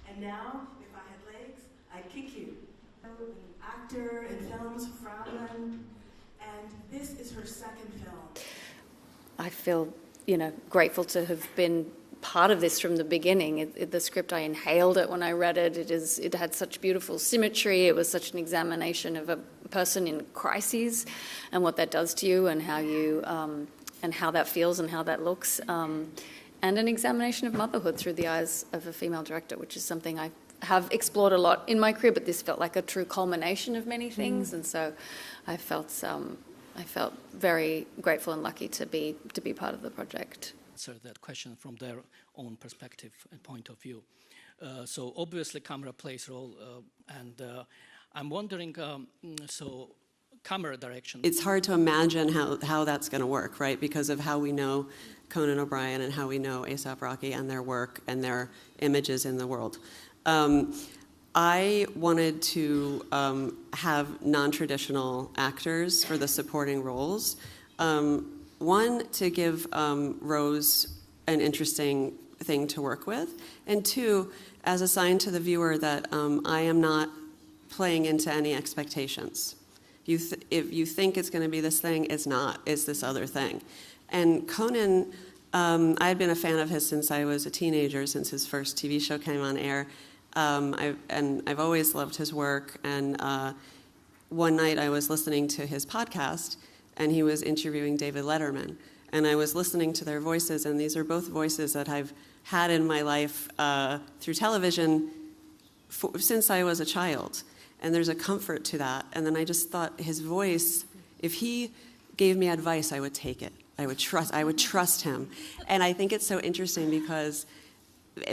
And now, if I had legs, I'd kick you. An actor in films, Fraulein, and this is her second film. I feel, grateful to have been part of this from the beginning. The script, I inhaled it when I read it. It had such beautiful symmetry. It was such an examination of a person in crises and what that does to you and how you and how that feels and how that looks, and an examination of motherhood through the eyes of a female director, which is something I have explored a lot in my career, but this felt like a true culmination of many things, and so I felt very grateful and lucky to be part of the project. Answer that question from their own perspective and point of view. So obviously camera plays a role, and I'm wondering, so camera direction. It's hard to imagine how that's going to work, right? Because of how we know Conan O'Brien and how we know A$AP Rocky and their work and their images in the world. I wanted to have non-traditional actors for the supporting roles. One, to give Rose an interesting thing to work with, and two, as a sign to the viewer that I am not playing into any expectations. If you think it's going to be this thing, it's not. It's this other thing. And Conan, I had been a fan of his since I was a teenager, since his first TV show came on air. I've always loved his work. And one night I was listening to his podcast, and he was interviewing David Letterman. And I was listening to their voices, and these are both voices that I've had in my life through television since I was a child. And there's a comfort to that. And then I just thought his voice, if he gave me advice, I would take it. I would trust him. And I think it's so interesting because,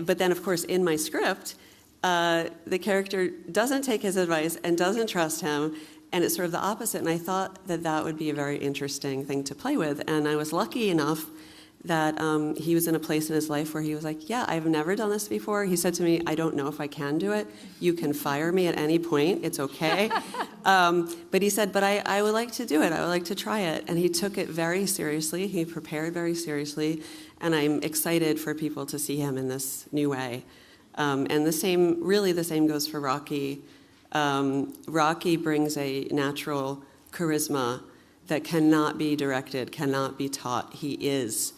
but then of course in my script, the character doesn't take his advice and doesn't trust him, and it's sort of the opposite. And I thought that that would be a very interesting thing to play with. And I was lucky enough that he was in a place in his life where he was like, yeah, I've never done this before. He said to me, I don't know if I can do it. You can fire me at any point. It's okay. But he said, but I would like to do it. I would like to try it. And he took it very seriously. He prepared very seriously. And I'm excited for people to see him in this new way. And the same goes for Rocky. Rocky brings a natural charisma that cannot be directed, cannot be taught. He is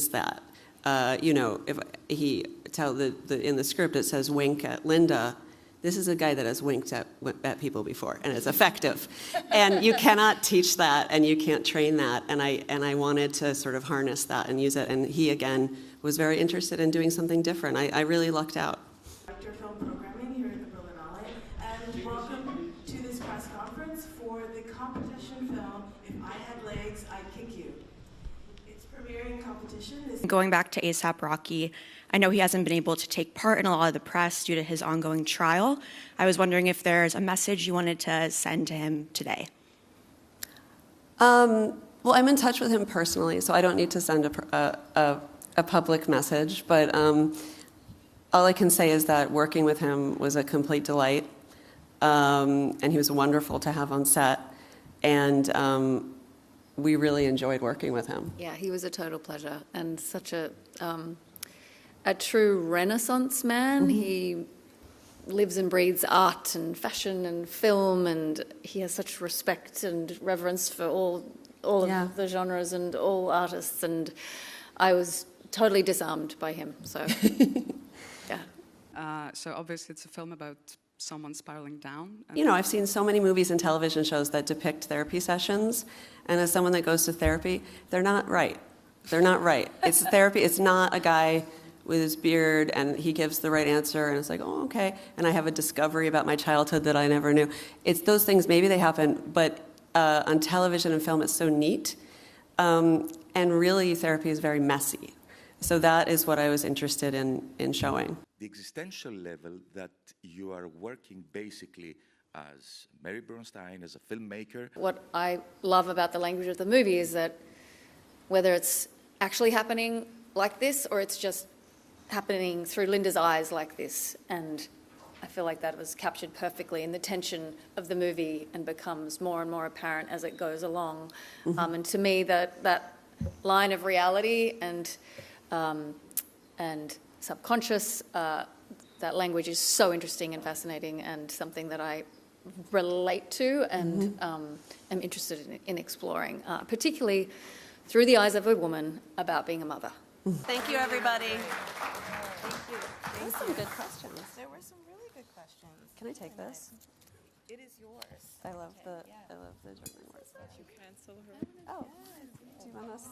that. If he in the script it says wink at Linda. This is a guy that has winked at people before, and it's effective. And you cannot teach that, and you can't train that. And I wanted to sort of harness that and use it. And he again was very interested in doing something different. I really lucked out. Director of Film Programming here at the Berlinale, and welcome to this press conference for the competition film If I Had Legs, I'd Kick You. It's premiering competition this. Going back to A$AP Rocky, I know he hasn't been able to take part in a lot of the press due to his ongoing trial. I was wondering if there's a message you wanted to send to him today. Well, I'm in touch with him personally, so I don't need to send a public message. But all I can say is that working with him was a complete delight, and he was wonderful to have on set, and we really enjoyed working with him. Yeah, he was a total pleasure and such a true Renaissance man. He lives and breathes art and fashion and film, and he has such respect and reverence for all of the genres and all artists, and I was totally disarmed by him, so yeah. So obviously it's a film about someone spiraling down. I've seen so many movies and television shows that depict therapy sessions, and as someone that goes to therapy, they're not right. They're not right. It's therapy. It's not a guy with his beard and he gives the right answer and it's like, oh, okay. And I have a discovery about my childhood that I never knew. It's those things, maybe they happen, but on television and film, it's so neat. And really, therapy is very messy. So that is what I was interested in showing. The existential level that you are working basically as Mary Bronstein, as a filmmaker. What I love about the language of the movie is that whether it's actually happening like this or it's just happening through Linda's eyes like this, and I feel like that was captured perfectly in the tension of the movie and becomes more and more apparent as it goes along. Mm-hmm. And to me, that line of reality and subconscious, that language is so interesting and fascinating, and something that I relate to and am interested in exploring, particularly through the eyes of a woman about being a mother. Thank you, everybody. Thank you. Those were some good questions. There were some really good questions. Can I take this? It is yours. I love the German words. You cancel her. Oh, do you want us?